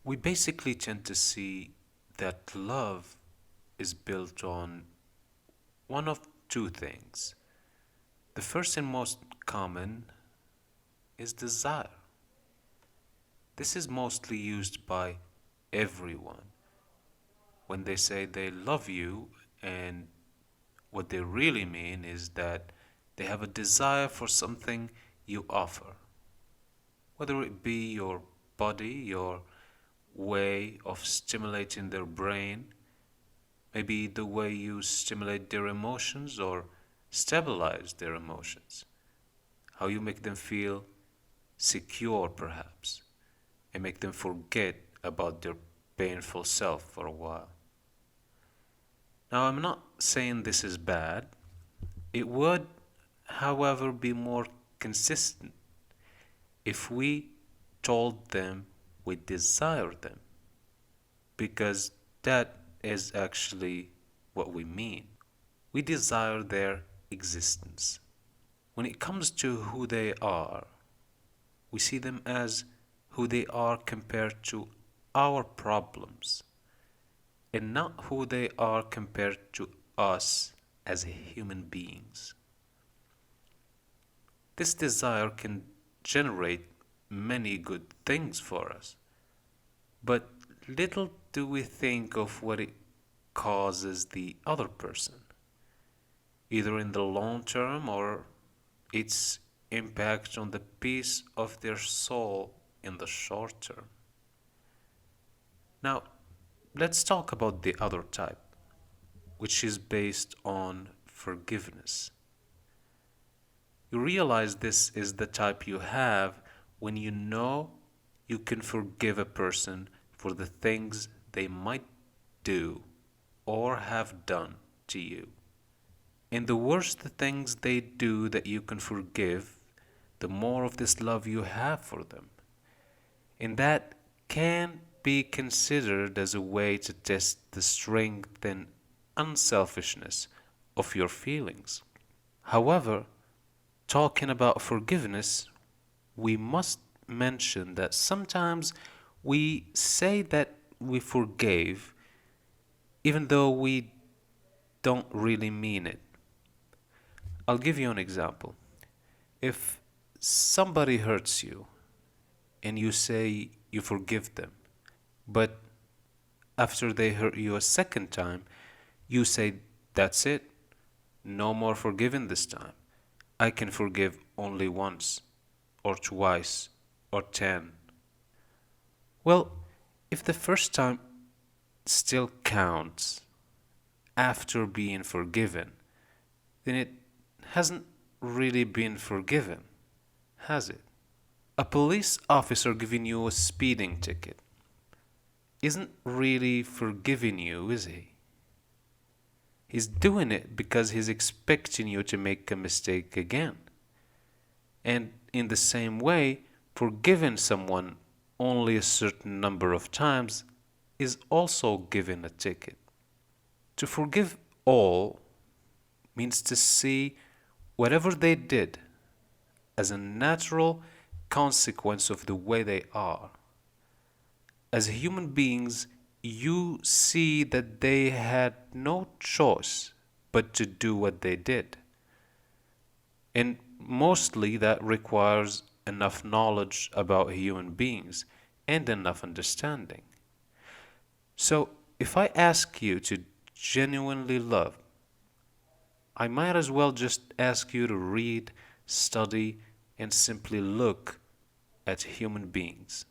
We basically tend to see that love is built on one of two things. The first and most common is desire. This is mostly used by everyone when they say they love you, and what they really mean is that they have a desire for something you offer, whether it be your body, your way of stimulating their brain, maybe the way you stimulate their emotions or stabilize their emotions, how you make them feel secure, perhaps, and make them forget about their painful self for a while. Now, I'm not saying this is bad. It would, however, be more consistent if we told them we desire them, because that is actually what we mean. We desire their existence. When it comes to who they are, we see them as who they are compared to our problems, and not who they are compared to us as human beings. This desire can generate many good things for us, but little do we think of what it causes the other person, either in the long term or its impact on the peace of their soul in the short term. Now, let's talk about the other type, which is based on forgiveness. You realize this is the type you have when you know you can forgive a person for the things they might do or have done to you. And the worse the things they do that you can forgive, the more of this love you have for them. And that can be considered as a way to test the strength and unselfishness of your feelings. However, talking about forgiveness, we must mention that sometimes we say that we forgave even though we don't really mean it. I'll give you an example. If somebody hurts you and you say you forgive them, but after they hurt you a second time, you say, that's it, no more forgiving this time. I can forgive only once, or twice, or 10. Well, if the first time still counts after being forgiven, then it hasn't really been forgiven, has it? A police officer giving you a speeding ticket isn't really forgiving you, is he? He's doing it because he's expecting you to make a mistake again. And in the same way, forgiving someone only a certain number of times is also giving a ticket. To forgive all means to see whatever they did as a natural consequence of the way they are. As human beings, you see that they had no choice but to do what they did. And mostly that requires enough knowledge about human beings and enough understanding. So if I ask you to genuinely love, I might as well just ask you to read, study, and simply look at human beings.